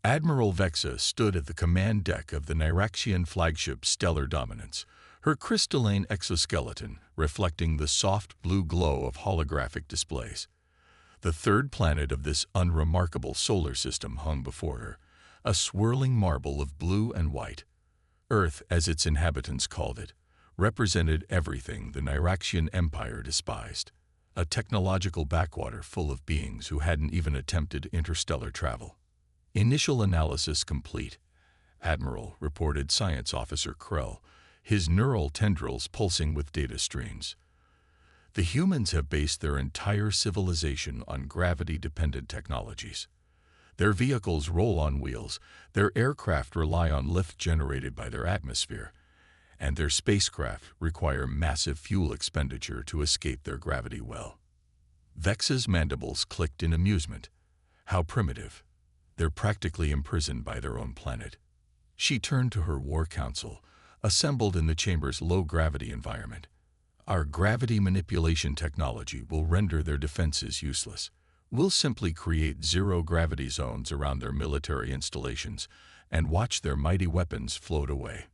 Admiral Vexa stood at the command deck of the Nyraxian flagship Stellar Dominance, her crystalline exoskeleton reflecting the soft blue glow of holographic displays. The third planet of this unremarkable solar system hung before her, a swirling marble of blue and white. Earth, as its inhabitants called it, represented everything the Nyraxian Empire despised, a technological backwater full of beings who hadn't even attempted interstellar travel. Initial analysis complete, Admiral reported Science Officer Krell, his neural tendrils pulsing with data streams. The humans have based their entire civilization on gravity-dependent technologies. Their vehicles roll on wheels, their aircraft rely on lift generated by their atmosphere, and their spacecraft require massive fuel expenditure to escape their gravity well. Vexa's mandibles clicked in amusement. How primitive. They're practically imprisoned by their own planet. She turned to her war council, assembled in the chamber's low-gravity environment. Our gravity manipulation technology will render their defenses useless. We'll simply create zero-gravity zones around their military installations and watch their mighty weapons float away.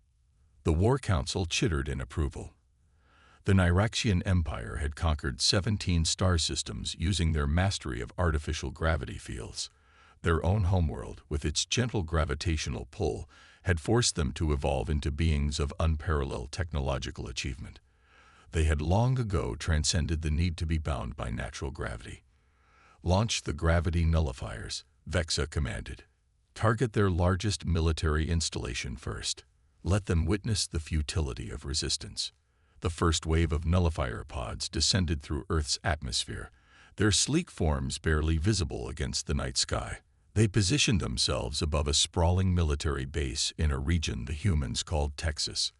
The War Council chittered in approval. The Nyraxian Empire had conquered 17 star systems using their mastery of artificial gravity fields. Their own homeworld, with its gentle gravitational pull, had forced them to evolve into beings of unparalleled technological achievement. They had long ago transcended the need to be bound by natural gravity. Launch the gravity nullifiers, Vexa commanded. Target their largest military installation first. Let them witness the futility of resistance. The first wave of nullifier pods descended through Earth's atmosphere, their sleek forms barely visible against the night sky. They positioned themselves above a sprawling military base in a region the humans called Texas.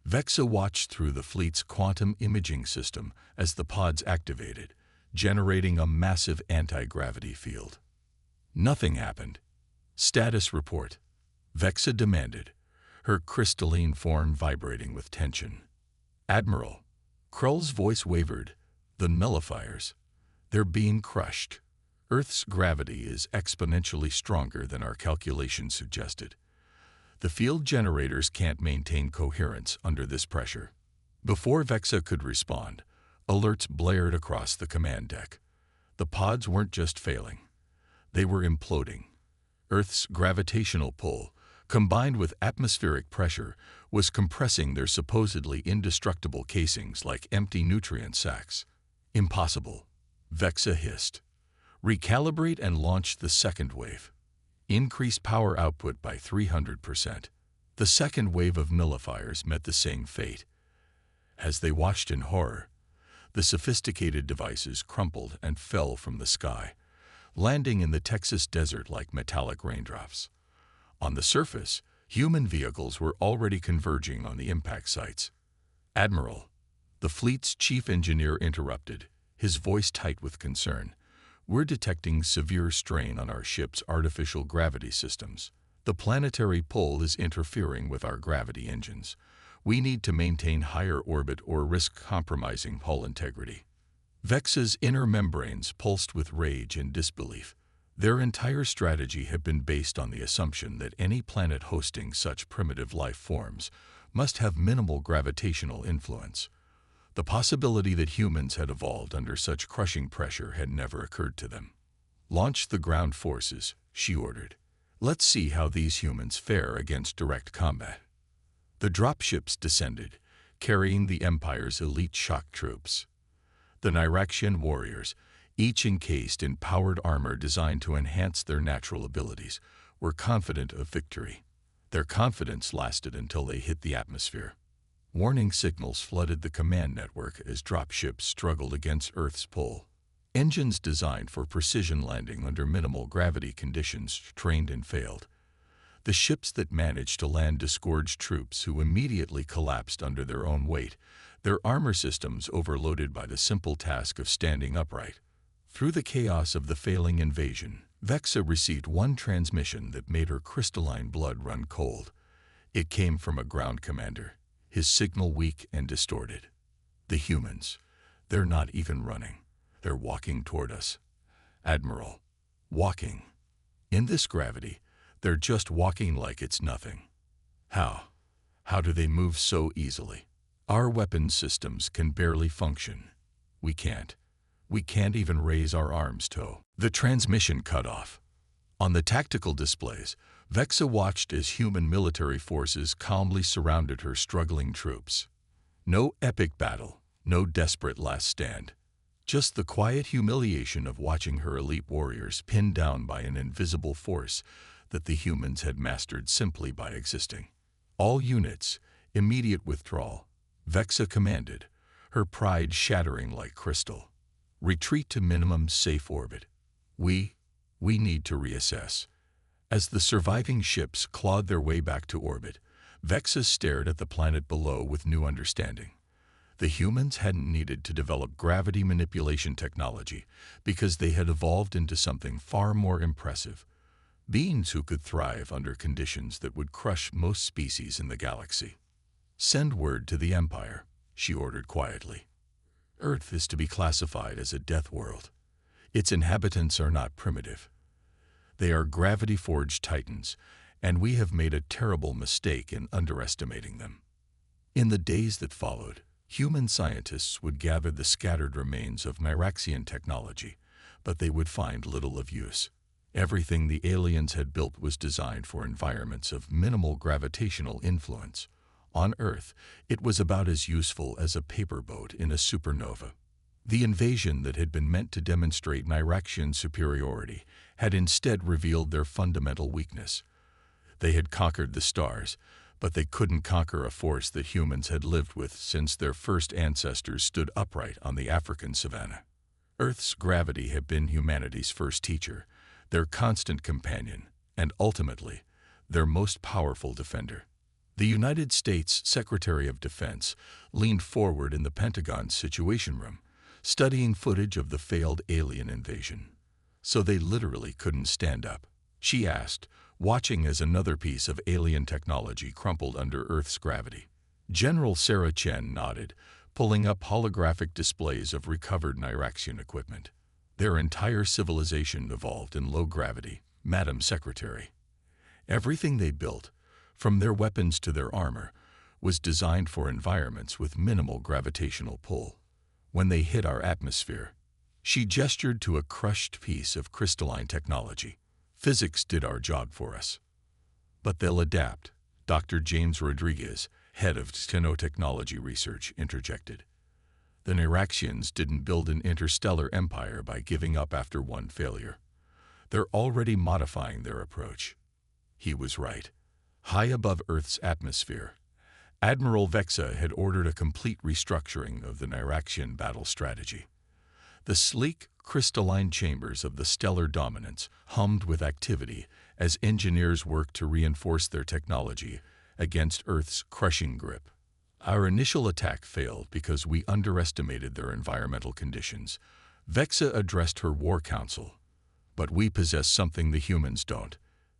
Vexa watched through the fleet's quantum imaging system as the pods activated, generating a massive anti-gravity field. Nothing happened. Status report, Vexa demanded, her crystalline form vibrating with tension. Admiral, Krull's voice wavered. The nullifiers. They're being crushed. Earth's gravity is exponentially stronger than our calculations suggested. The field generators can't maintain coherence under this pressure. Before Vexa could respond, alerts blared across the command deck. The pods weren't just failing. They were imploding. Earth's gravitational pull, combined with atmospheric pressure, was compressing their supposedly indestructible casings like empty nutrient sacs. Impossible, Vexa hissed. Recalibrate and launch the second wave. Increase power output by 300%. The second wave of nullifiers met the same fate. As they watched in horror, the sophisticated devices crumpled and fell from the sky, landing in the Texas desert like metallic raindrops. On the surface, human vehicles were already converging on the impact sites. Admiral, the fleet's chief engineer interrupted, his voice tight with concern. We're detecting severe strain on our ship's artificial gravity systems. The planetary pull is interfering with our gravity engines. We need to maintain higher orbit or risk compromising hull integrity. Vexa's inner membranes pulsed with rage and disbelief. Their entire strategy had been based on the assumption that any planet hosting such primitive life forms must have minimal gravitational influence. The possibility that humans had evolved under such crushing pressure had never occurred to them. Launch the ground forces, she ordered. Let's see how these humans fare against direct combat. The dropships descended, carrying the Empire's elite shock troops. The Nyraxian warriors, each encased in powered armor designed to enhance their natural abilities, were confident of victory. Their confidence lasted until they hit the atmosphere. Warning signals flooded the command network as dropships struggled against Earth's pull. Engines designed for precision landing under minimal gravity conditions trained and failed. The ships that managed to land disgorged troops who immediately collapsed under their own weight, their armor systems overloaded by the simple task of standing upright. Through the chaos of the failing invasion, Vexa received one transmission that made her crystalline blood run cold. It came from a ground commander, his signal weak and distorted. The humans, they're not even running. They're walking toward us. Admiral, walking. In this gravity, They're just walking like it's nothing. How? How do they move so easily? Our weapon systems can barely function. We can't. We can't even raise our arms to. The transmission cut off. On the tactical displays, Vexa watched as human military forces calmly surrounded her struggling troops. No epic battle, no desperate last stand. Just the quiet humiliation of watching her elite warriors pinned down by an invisible force that the humans had mastered simply by existing. All units, immediate withdrawal, Vexa commanded, her pride shattering like crystal. Retreat to minimum safe orbit. We need to reassess. As the surviving ships clawed their way back to orbit, Vexa stared at the planet below with new understanding. The humans hadn't needed to develop gravity manipulation technology because they had evolved into something far more impressive. Beings who could thrive under conditions that would crush most species in the galaxy. Send word to the Empire, she ordered quietly. Earth is to be classified as a death world. Its inhabitants are not primitive. They are gravity-forged titans, and we have made a terrible mistake in underestimating them. In the days that followed, human scientists would gather the scattered remains of Nyraxian technology, but they would find little of use. Everything the aliens had built was designed for environments of minimal gravitational influence. On Earth, it was about as useful as a paper boat in a supernova. The invasion that had been meant to demonstrate Nyraxian superiority had instead revealed their fundamental weakness. They had conquered the stars, but they couldn't conquer a force that humans had lived with since their first ancestors stood upright on the African savanna. Earth's gravity had been humanity's first teacher, their constant companion, and ultimately, their most powerful defender. The United States Secretary of Defense leaned forward in the Pentagon's Situation Room, studying footage of the failed alien invasion. So they literally couldn't stand up, she asked, watching as another piece of alien technology crumpled under Earth's gravity. General Sarah Chen nodded, pulling up holographic displays of recovered Nyraxian equipment. Their entire civilization evolved in low gravity, Madam Secretary. Everything they built, from their weapons to their armor, was designed for environments with minimal gravitational pull. When they hit our atmosphere, she gestured to a crushed piece of crystalline technology. Physics did our job for us. But they'll adapt, Dr. James Rodriguez, head of Technology Research, interjected. The Nyraxians didn't build an interstellar empire by giving up after one failure. They're already modifying their approach. He was right. High above Earth's atmosphere, Admiral Vexa had ordered a complete restructuring of the Nyraxian battle strategy. The sleek, crystalline chambers of the stellar dominance hummed with activity as engineers worked to reinforce their technology against Earth's crushing grip. Our initial attack failed because we underestimated their environmental conditions. Vexa addressed her war council. But we possess something the humans don't.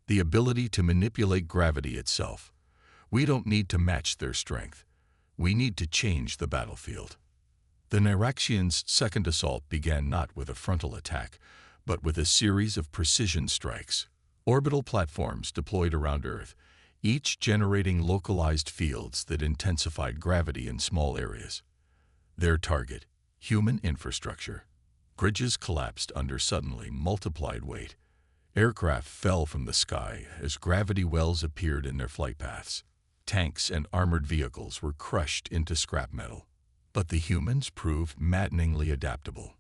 The ability to manipulate gravity itself. We don't need to match their strength. We need to change the battlefield. The Nyraxians' second assault began not with a frontal attack, but with a series of precision strikes. Orbital platforms deployed around Earth, each generating localized fields that intensified gravity in small areas. Their target, human infrastructure. Bridges collapsed under suddenly multiplied weight. Aircraft fell from the sky as gravity wells appeared in their flight paths. Tanks and armored vehicles were crushed into scrap metal. But the humans proved maddeningly adaptable.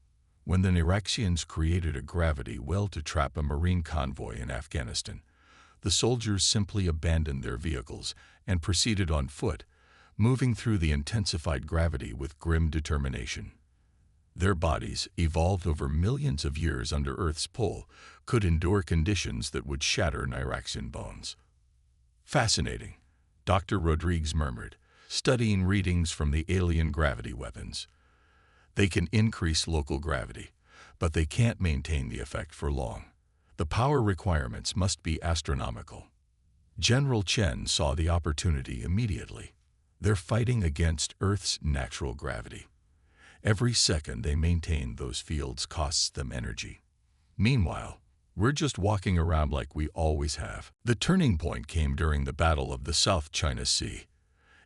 When the Nyraxians created a gravity well to trap a marine convoy in Afghanistan, the soldiers simply abandoned their vehicles and proceeded on foot, moving through the intensified gravity with grim determination. Their bodies, evolved over millions of years under Earth's pull, could endure conditions that would shatter Nyraxian bones. Fascinating, Dr. Rodriguez murmured, studying readings from the alien gravity weapons. They can increase local gravity, but they can't maintain the effect for long. The power requirements must be astronomical. General Chen saw the opportunity immediately. They're fighting against Earth's natural gravity. Every second they maintain those fields costs them energy. Meanwhile, We're just walking around like we always have. The turning point came during the Battle of the South China Sea.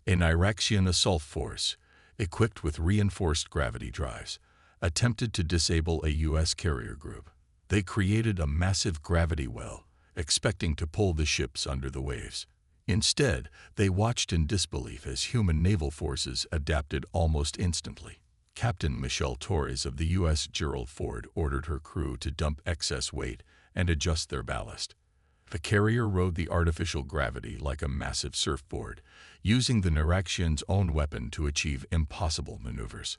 An Iraqian assault force, equipped with reinforced gravity drives, attempted to disable a U.S. carrier group. They created a massive gravity well, expecting to pull the ships under the waves. Instead, they watched in disbelief as human naval forces adapted almost instantly. Captain Michelle Torres of the U.S. Gerald Ford ordered her crew to dump excess weight and adjust their ballast. The carrier rode the artificial gravity like a massive surfboard, using the Iraqians' own weapon to achieve impossible maneuvers.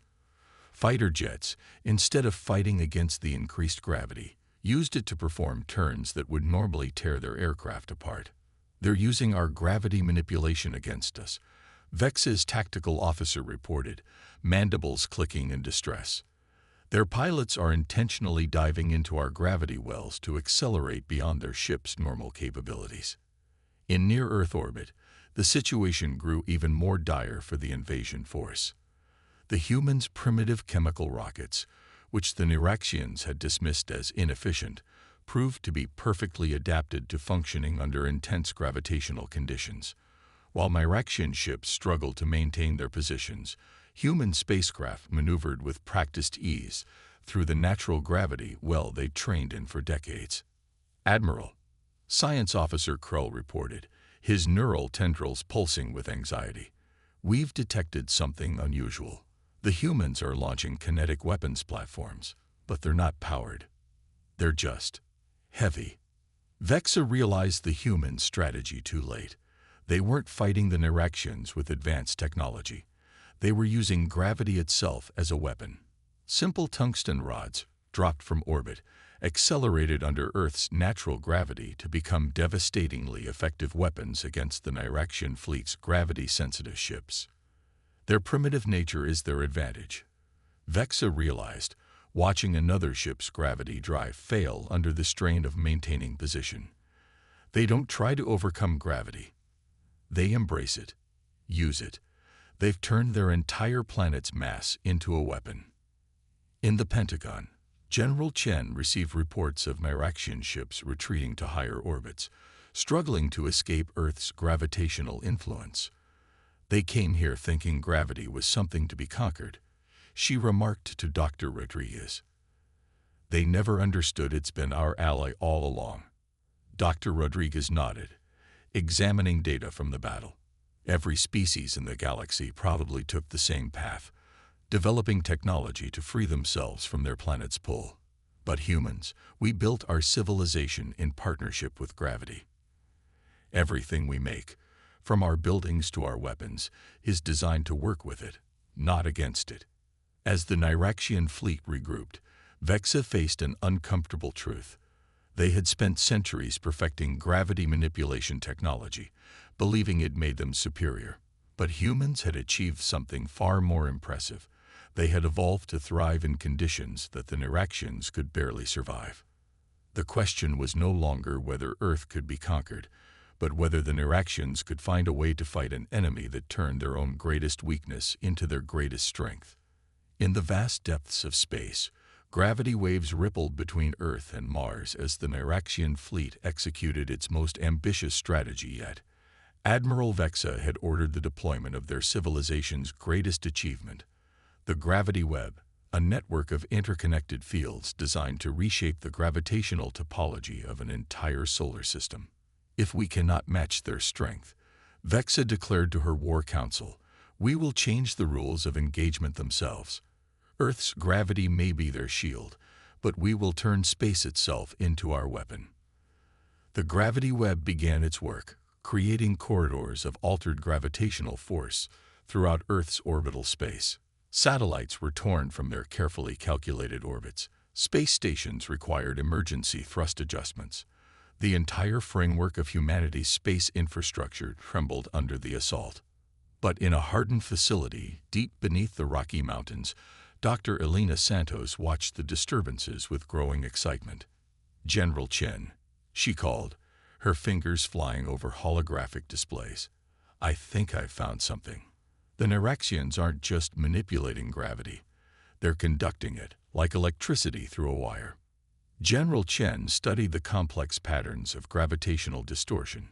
Fighter jets, instead of fighting against the increased gravity, used it to perform turns that would normally tear their aircraft apart. They're using our gravity manipulation against us, Vexa's tactical officer reported, mandibles clicking in distress. Their pilots are intentionally diving into our gravity wells to accelerate beyond their ship's normal capabilities. In near-Earth orbit, the situation grew even more dire for the invasion force. The humans' primitive chemical rockets, which the Iraqians had dismissed as inefficient, proved to be perfectly adapted to functioning under intense gravitational conditions. While Iraqian ships struggled to maintain their positions, human spacecraft maneuvered with practiced ease through the natural gravity well they'd trained in for decades. Admiral, Science Officer Krull reported, his neural tendrils pulsing with anxiety. We've detected something unusual. The humans are launching kinetic weapons platforms, but they're not powered. They're just heavy. Vexa realized the human strategy too late. They weren't fighting the Iraqians with advanced technology. They were using gravity itself as a weapon. Simple tungsten rods, dropped from orbit, accelerated under Earth's natural gravity to become devastatingly effective weapons against the Iraqian fleet's gravity-sensitive ships. Their primitive nature is their advantage. Vexa realized, watching another ship's gravity drive fail under the strain of maintaining position. They don't try to overcome gravity. They embrace it, use it. They've turned their entire planet's mass into a weapon. In the Pentagon, General Chen received reports of Iraqian ships retreating to higher orbits, struggling to escape Earth's gravitational influence. They came here thinking gravity was something to be conquered, she remarked to Dr. Rodriguez. They never understood it's been our ally all along. Dr. Rodriguez nodded, examining data from the battle. Every species in the galaxy probably took the same path, developing technology to free themselves from their planet's pull. But humans, we built our civilization in partnership with gravity. Everything we make, from our buildings to our weapons, is designed to work with it, not against it. As the Iraqian fleet regrouped, Vexa faced an uncomfortable truth. They had spent centuries perfecting gravity manipulation technology, believing it made them superior. But humans had achieved something far more impressive. They had evolved to thrive in conditions that the Iraqians could barely survive. The question was no longer whether Earth could be conquered, but whether the Iraqians could find a way to fight an enemy that turned their own greatest weakness into their greatest strength. In the vast depths of space, gravity waves rippled between Earth and Mars as the Iraqian fleet executed its most ambitious strategy yet. Admiral Vexa had ordered the deployment of their civilization's greatest achievement, the gravity web, a network of interconnected fields designed to reshape the gravitational topology of an entire solar system. If we cannot match their strength, Vexa declared to her war council, we will change the rules of engagement themselves. Earth's gravity may be their shield, but we will turn space itself into our weapon. The gravity web began its work, creating corridors of altered gravitational force throughout Earth's orbital space. Satellites were torn from their carefully calculated orbits. Space stations required emergency thrust adjustments. The entire framework of humanity's space infrastructure trembled under the assault. But in a hardened facility deep beneath the Rocky Mountains, Dr. Elena Santos watched the disturbances with growing excitement. General Chen, she called, her fingers flying over holographic displays. I think I've found something. The Iraqians aren't just manipulating gravity. They're conducting it, like electricity through a wire. General Chen studied the complex patterns of gravitational distortion.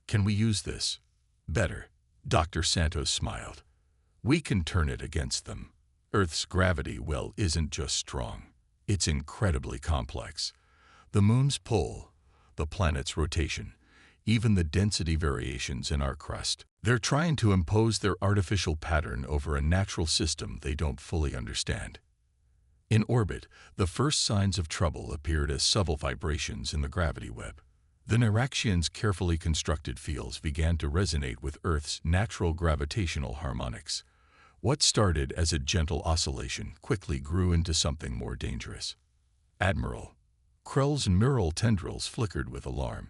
Can we use this? Better. Dr. Santos smiled. We can turn it against them. Earth's gravity well isn't just strong. It's incredibly complex. The moon's pull, the planet's rotation, even the density variations in our crust. They're trying to impose their artificial pattern over a natural system they don't fully understand. In orbit, the first signs of trouble appeared as subtle vibrations in the gravity web. The Niraxians' carefully constructed fields began to resonate with Earth's natural gravitational harmonics. What started as a gentle oscillation quickly grew into something more dangerous. Admiral, Krell's neural tendrils flickered with alarm.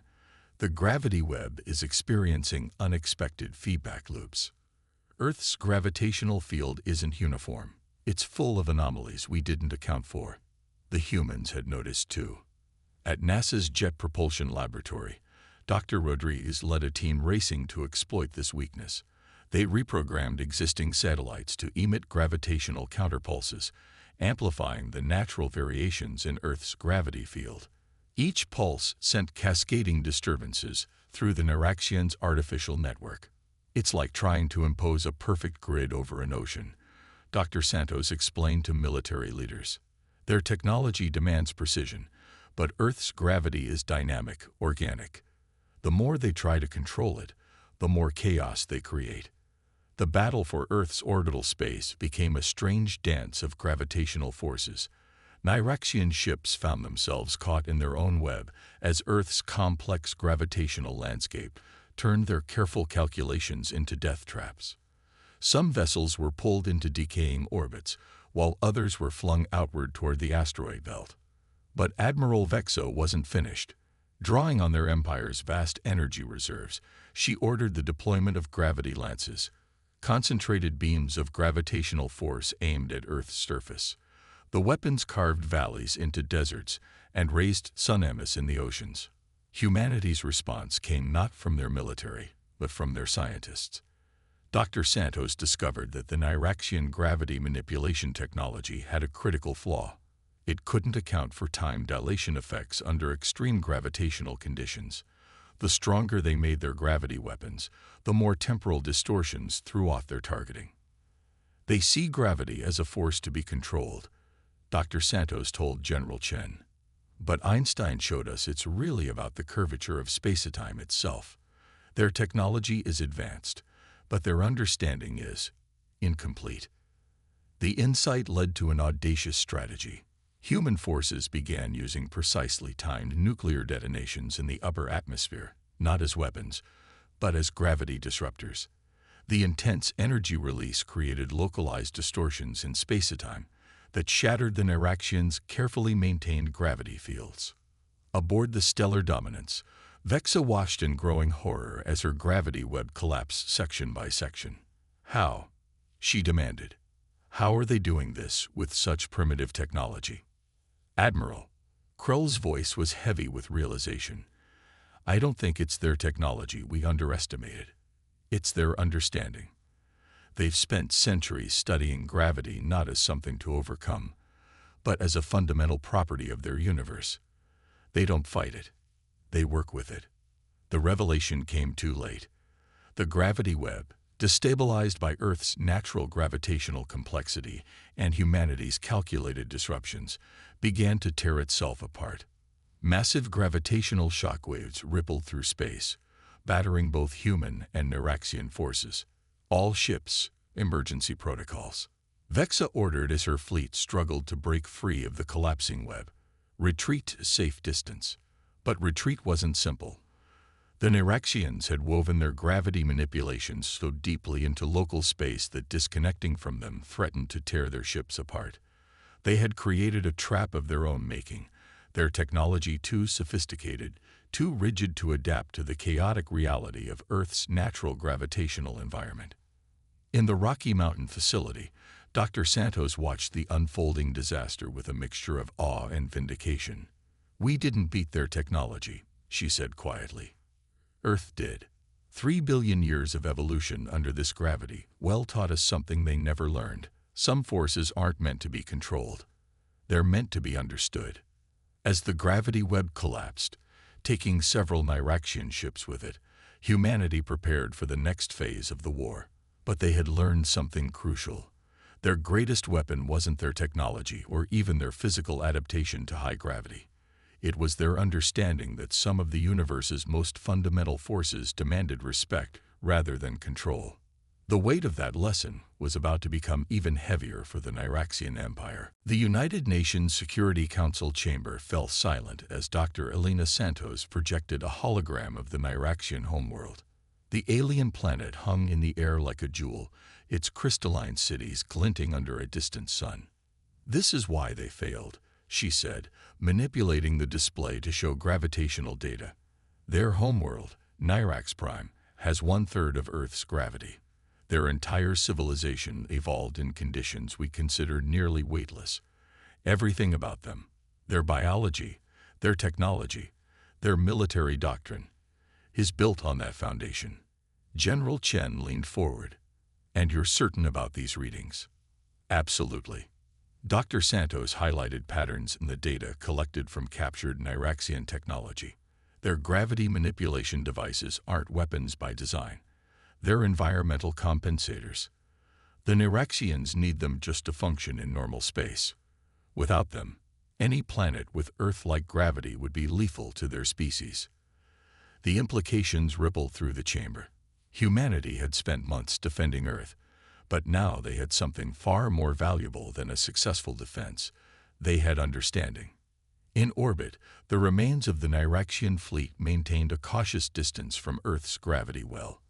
The gravity web is experiencing unexpected feedback loops. Earth's gravitational field isn't uniform. It's full of anomalies we didn't account for. The humans had noticed too. At NASA's Jet Propulsion Laboratory, Dr. Rodriguez led a team racing to exploit this weakness. They reprogrammed existing satellites to emit gravitational counterpulses, amplifying the natural variations in Earth's gravity field. Each pulse sent cascading disturbances through the Niraxians' artificial network. It's like trying to impose a perfect grid over an ocean, Dr. Santos explained to military leaders. Their technology demands precision, but Earth's gravity is dynamic, organic. The more they try to control it, the more chaos they create. The battle for Earth's orbital space became a strange dance of gravitational forces. Niraxian ships found themselves caught in their own web as Earth's complex gravitational landscape turned their careful calculations into death traps. Some vessels were pulled into decaying orbits, while others were flung outward toward the asteroid belt. But Admiral Vexo wasn't finished. Drawing on their empire's vast energy reserves, she ordered the deployment of gravity lances, concentrated beams of gravitational force aimed at Earth's surface. The weapons carved valleys into deserts and raised tsunamis in the oceans. Humanity's response came not from their military, but from their scientists. Dr. Santos discovered that the Niraxian gravity manipulation technology had a critical flaw. It couldn't account for time dilation effects under extreme gravitational conditions. The stronger they made their gravity weapons, the more temporal distortions threw off their targeting. They see gravity as a force to be controlled, Dr. Santos told General Chen. But Einstein showed us it's really about the curvature of space-time itself. Their technology is advanced, but their understanding is incomplete. The insight led to an audacious strategy. Human forces began using precisely timed nuclear detonations in the upper atmosphere, not as weapons, but as gravity disruptors. The intense energy release created localized distortions in space-time that shattered the Niraxians' carefully maintained gravity fields. Aboard the Stellar Dominance, Vexa watched in growing horror as her gravity web collapsed section by section. How? She demanded. How are they doing this with such primitive technology? Admiral, Krell's voice was heavy with realization. I don't think it's their technology we underestimated. It's their understanding. They've spent centuries studying gravity not as something to overcome, but as a fundamental property of their universe. They don't fight it. They work with it. The revelation came too late. The gravity web, destabilized by Earth's natural gravitational complexity and humanity's calculated disruptions, began to tear itself apart. Massive gravitational shockwaves rippled through space, battering both human and Niraxian forces. All ships, emergency protocols. Vexa ordered as her fleet struggled to break free of the collapsing web. Retreat to safe distance. But retreat wasn't simple. The Niraxians had woven their gravity manipulations so deeply into local space that disconnecting from them threatened to tear their ships apart. They had created a trap of their own making, their technology too sophisticated, too rigid to adapt to the chaotic reality of Earth's natural gravitational environment. In the Rocky Mountain facility, Dr. Santos watched the unfolding disaster with a mixture of awe and vindication. We didn't beat their technology, she said quietly. Earth did. 3 billion years of evolution under this gravity well taught us something they never learned. Some forces aren't meant to be controlled. They're meant to be understood. As the gravity web collapsed, taking several Nyraxian ships with it, humanity prepared for the next phase of the war. But they had learned something crucial. Their greatest weapon wasn't their technology or even their physical adaptation to high gravity. It was their understanding that some of the universe's most fundamental forces demanded respect rather than control. The weight of that lesson was about to become even heavier for the Nyraxian Empire. The United Nations Security Council chamber fell silent as Dr. Elena Santos projected a hologram of the Nyraxian homeworld. The alien planet hung in the air like a jewel, its crystalline cities glinting under a distant sun. "This is why they failed," she said, manipulating the display to show gravitational data. "Their homeworld, Nyrax Prime, has 1/3 of Earth's gravity. Their entire civilization evolved in conditions we consider nearly weightless. Everything about them, their biology, their technology, their military doctrine, is built on that foundation." General Chen leaned forward. "And you're certain about these readings?" "Absolutely." Dr. Santos highlighted patterns in the data collected from captured Nyraxian technology. Their gravity manipulation devices aren't weapons by design. They're environmental compensators. The Nyraxians need them just to function in normal space. Without them, any planet with Earth-like gravity would be lethal to their species. The implications rippled through the chamber. Humanity had spent months defending Earth, but now they had something far more valuable than a successful defense. They had understanding. In orbit, the remains of the Nyraxian fleet maintained a cautious distance from Earth's gravity well.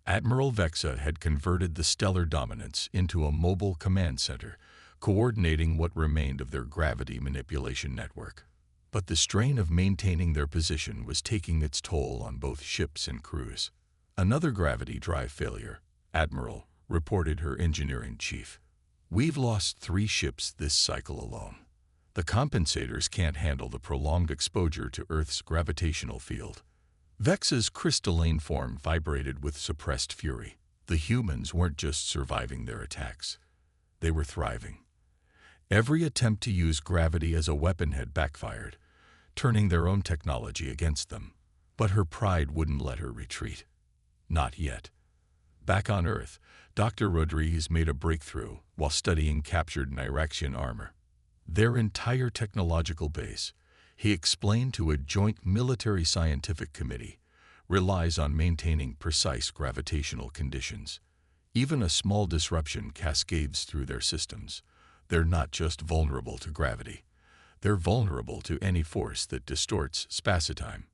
Admiral Vexa had converted the stellar dominance into a mobile command center, coordinating what remained of their gravity manipulation network. But the strain of maintaining their position was taking its toll on both ships and crews. "Another gravity drive failure," Admiral reported her engineering chief. "We've lost 3 ships this cycle alone. The compensators can't handle the prolonged exposure to Earth's gravitational field." Vexa's crystalline form vibrated with suppressed fury. The humans weren't just surviving their attacks. They were thriving. Every attempt to use gravity as a weapon had backfired, turning their own technology against them. But her pride wouldn't let her retreat. Not yet. Back on Earth, Dr. Rodriguez made a breakthrough while studying captured Nyraxian armor. Their entire technological base, he explained to a joint military scientific committee, relies on maintaining precise gravitational conditions. Even a small disruption cascades through their systems. They're not just vulnerable to gravity. They're vulnerable to any force that distorts spacetime.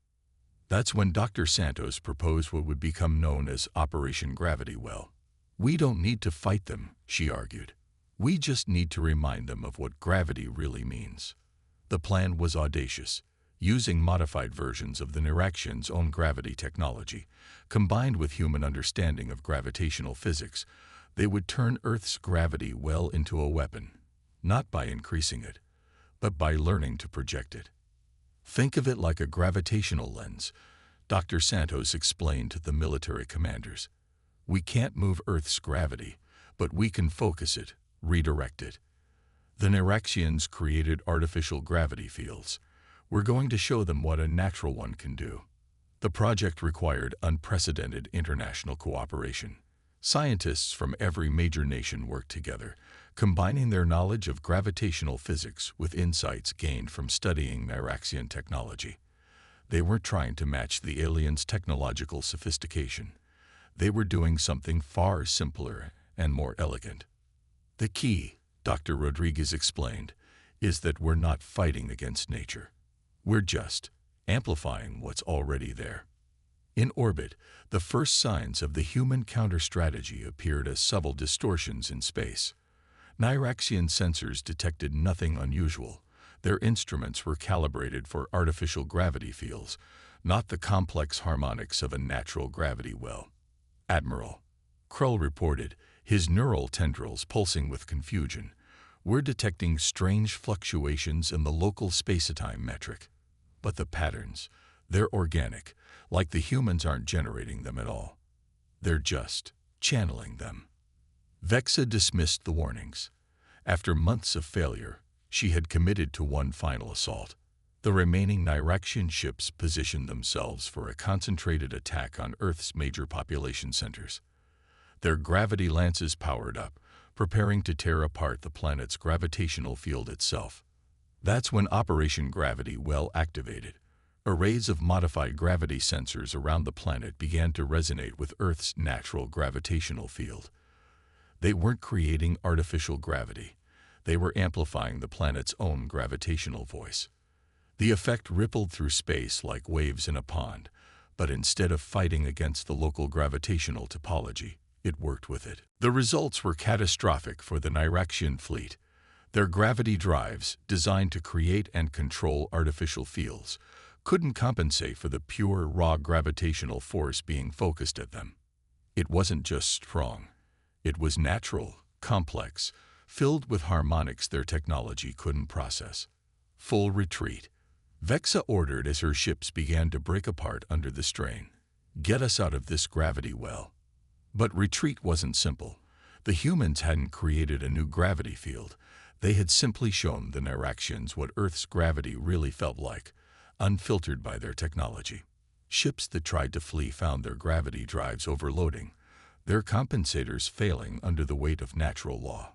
That's when Dr. Santos proposed what would become known as Operation Gravity Well. "We don't need to fight them," she argued. "We just need to remind them of what gravity really means." The plan was audacious. Using modified versions of the Nyraxians' own gravity technology, combined with human understanding of gravitational physics, they would turn Earth's gravity well into a weapon, not by increasing it, but by learning to project it. "Think of it like a gravitational lens," Dr. Santos explained to the military commanders. "We can't move Earth's gravity, but we can focus it, redirect it. The Nyraxians created artificial gravity fields. We're going to show them what a natural one can do." The project required unprecedented international cooperation. Scientists from every major nation worked together, combining their knowledge of gravitational physics with insights gained from studying Nyraxian technology. They weren't trying to match the aliens' technological sophistication. They were doing something far simpler and more elegant. "The key," Dr. Rodriguez explained, "is that we're not fighting against nature. We're just amplifying what's already there." In orbit, the first signs of the human counter-strategy appeared as subtle distortions in space. Nyraxian sensors detected nothing unusual. Their instruments were calibrated for artificial gravity fields, not the complex harmonics of a natural gravity well. "Admiral," Krull reported, his neural tendrils pulsing with confusion, "we're detecting strange fluctuations in the local spacetime metric. But the patterns, they're organic, like the humans aren't generating them at all. They're just channeling them." Vexa dismissed the warnings. After months of failure, she had committed to one final assault. The remaining Nyraxian ships positioned themselves for a concentrated attack on Earth's major population centers. Their gravity lances powered up, preparing to tear apart the planet's gravitational field itself. That's when Operation Gravity Well activated. Arrays of modified gravity sensors around the planet began to resonate with Earth's natural gravitational field. They weren't creating artificial gravity. They were amplifying the planet's own gravitational voice. The effect rippled through space like waves in a pond, but instead of fighting against the local gravitational topology, it worked with it. The results were catastrophic for the Nyraxian fleet. Their gravity drives, designed to create and control artificial fields, couldn't compensate for the pure, raw gravitational force being focused at them. It wasn't just strong. It was natural, complex, filled with harmonics their technology couldn't process. Full retreat. Vexa ordered as her ships began to break apart under the strain. Get us out of this gravity well. But retreat wasn't simple. The humans hadn't created a new gravity field. They had simply shown the Nyraxians what Earth's gravity really felt like, unfiltered by their technology. Ships that tried to flee found their gravity drives overloading, their compensators failing under the weight of natural law.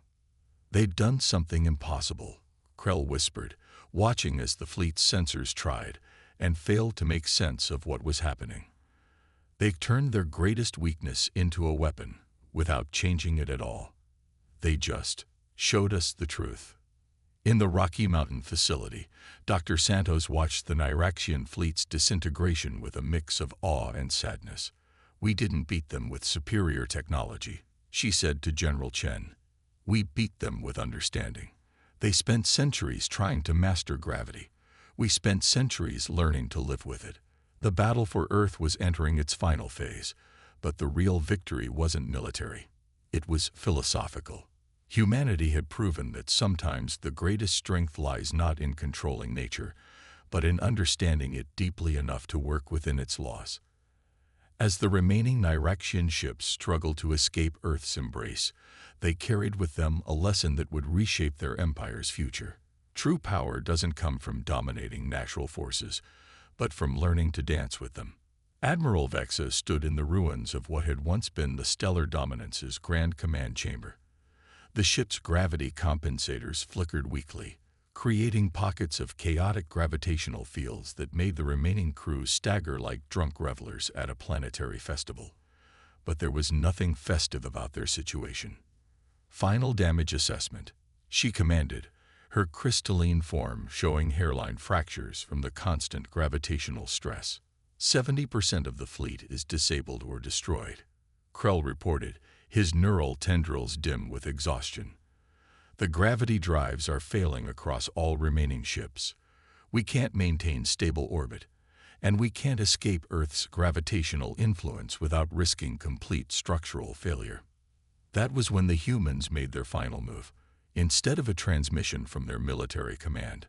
They'd done something impossible, Krell whispered, watching as the fleet's sensors tried and failed to make sense of what was happening. They turned their greatest weakness into a weapon without changing it at all. They just showed us the truth. In the Rocky Mountain facility, Dr. Santos watched the Nyraxian fleet's disintegration with a mix of awe and sadness. We didn't beat them with superior technology, she said to General Chen. We beat them with understanding. They spent centuries trying to master gravity. We spent centuries learning to live with it. The battle for Earth was entering its final phase, but the real victory wasn't military. It was philosophical. Humanity had proven that sometimes the greatest strength lies not in controlling nature, but in understanding it deeply enough to work within its laws. As the remaining Nyraxian ships struggled to escape Earth's embrace, they carried with them a lesson that would reshape their empire's future. True power doesn't come from dominating natural forces, but from learning to dance with them. Admiral Vexa stood in the ruins of what had once been the Stellar Dominance's Grand Command Chamber. The ship's gravity compensators flickered weakly, creating pockets of chaotic gravitational fields that made the remaining crew stagger like drunk revelers at a planetary festival. But there was nothing festive about their situation. Final damage assessment, she commanded, her crystalline form showing hairline fractures from the constant gravitational stress. 70% of the fleet is disabled or destroyed, Krell reported, his neural tendrils dim with exhaustion. The gravity drives are failing across all remaining ships. We can't maintain stable orbit, and we can't escape Earth's gravitational influence without risking complete structural failure. That was when the humans made their final move. Instead of a transmission from their military command,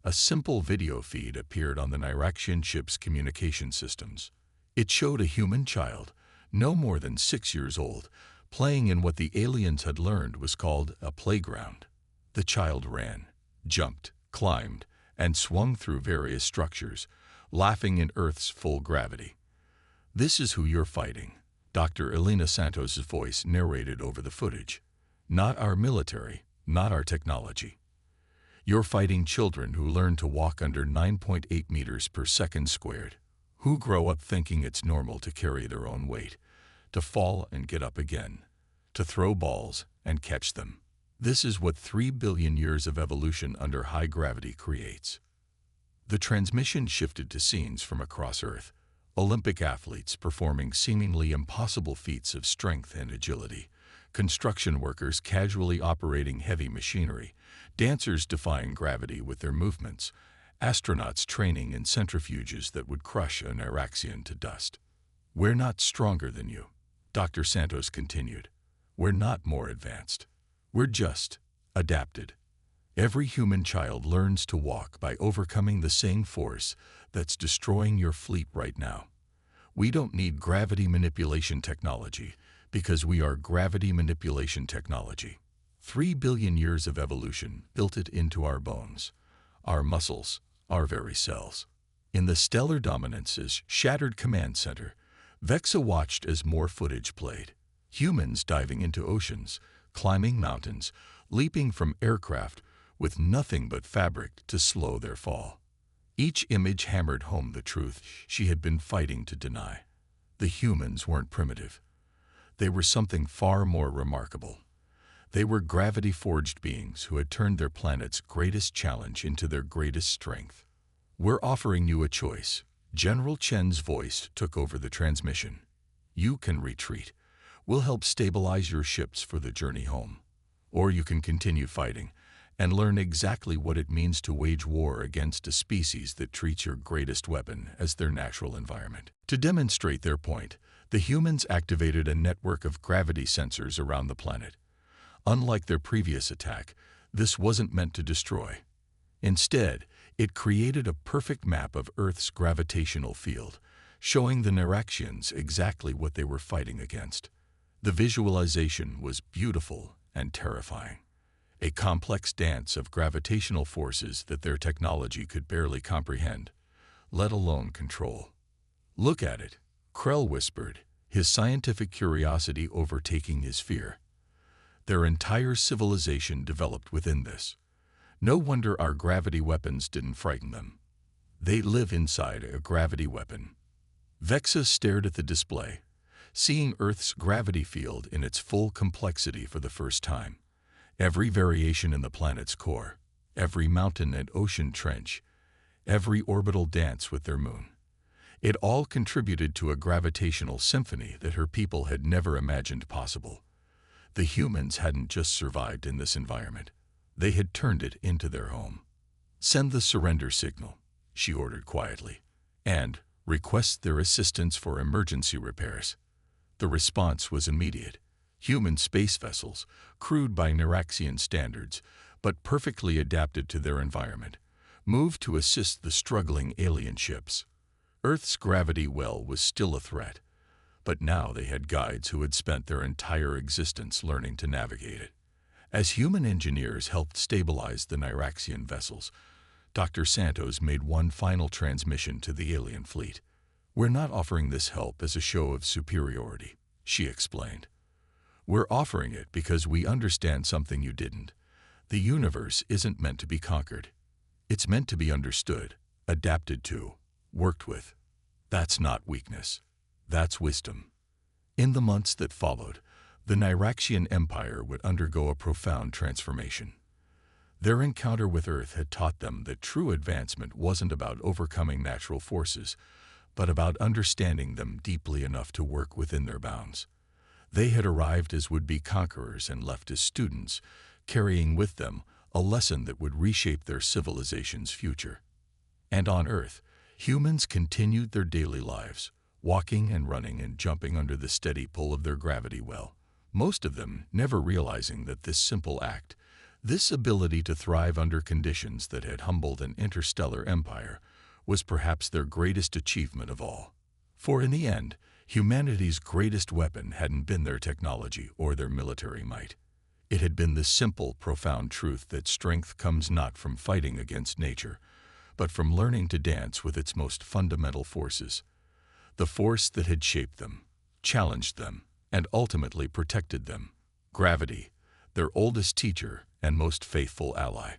a simple video feed appeared on the Nyraxian ship's communication systems. It showed a human child, no more than 6 years old, playing in what the aliens had learned was called a playground. The child ran, jumped, climbed, and swung through various structures, laughing in Earth's full gravity. "This is who you're fighting," Dr. Elena Santos' voice narrated over the footage. "Not our military, not our technology. You're fighting children who learn to walk under 9.8 meters per second squared, who grow up thinking it's normal to carry their own weight, to fall and get up again, to throw balls and catch them. This is what 3 billion years of evolution under high gravity creates." The transmission shifted to scenes from across Earth, Olympic athletes performing seemingly impossible feats of strength and agility, construction workers casually operating heavy machinery, dancers defying gravity with their movements, astronauts training in centrifuges that would crush a Nyraxian to dust. "We're not stronger than you," Dr. Santos continued. "We're not more advanced. We're just adapted. Every human child learns to walk by overcoming the same force that's destroying your fleet right now. We don't need gravity manipulation technology because we are gravity manipulation technology. 3 billion years of evolution built it into our bones, our muscles, our very selves. In the Stellar Dominance's shattered command center, Vexa watched as more footage played. Humans diving into oceans, climbing mountains, leaping from aircraft with nothing but fabric to slow their fall. Each image hammered home the truth she had been fighting to deny. The humans weren't primitive. They were something far more remarkable. They were gravity-forged beings who had turned their planet's greatest challenge into their greatest strength. "We're offering you a choice." General Chen's voice took over the transmission. "You can retreat. We'll help stabilize your ships for the journey home. Or you can continue fighting and learn exactly what it means to wage war against a species that treats your greatest weapon as their natural environment." To demonstrate their point, the humans activated a network of gravity sensors around the planet. Unlike their previous attack, this wasn't meant to destroy. Instead, it created a perfect map of Earth's gravitational field, showing the Niraxians exactly what they were fighting against. The visualization was beautiful and terrifying, a complex dance of gravitational forces that their technology could barely comprehend, let alone control. "Look at it," Krell whispered, his scientific curiosity overtaking his fear. "Their entire civilization developed within this. No wonder our gravity weapons didn't frighten them. They live inside a gravity weapon." Vexa stared at the display, seeing Earth's gravity field in its full complexity for the first time. Every variation in the planet's core, every mountain and ocean trench, every orbital dance with their moon. It all contributed to a gravitational symphony that her people had never imagined possible. The humans hadn't just survived in this environment. They had turned it into their home. "Send the surrender signal," she ordered quietly, "and request their assistance for emergency repairs." The response was immediate. Human space vessels, crewed by Niraxian standards, but perfectly adapted to their environment, moved to assist the struggling alien ships. Earth's gravity well was still a threat, but now they had guides who had spent their entire existence learning to navigate it. As human engineers helped stabilize the Niraxian vessels, Dr. Santos made one final transmission to the alien fleet. "We're not offering this help as a show of superiority," she explained. "We're offering it because we understand something you didn't. The universe isn't meant to be conquered. It's meant to be understood, adapted to, worked with. That's not weakness. That's wisdom." In the months that followed, the Niraxian Empire would undergo a profound transformation. Their encounter with Earth had taught them that true advancement wasn't about overcoming natural forces, but about understanding them deeply enough to work within their bounds. They had arrived as would-be conquerors and left as students, carrying with them a lesson that would reshape their civilization's future. And on Earth, humans continued their daily lives, walking and running and jumping under the steady pull of their gravity well, most of them never realizing that this simple act, this ability to thrive under conditions that had humbled an interstellar empire, was perhaps their greatest achievement of all. For in the end, humanity's greatest weapon hadn't been their technology or their military might. It had been the simple, profound truth that strength comes not from fighting against nature, but from learning to dance with its most fundamental forces. The force that had shaped them, challenged them, and ultimately protected them. Gravity, their oldest teacher and most faithful ally.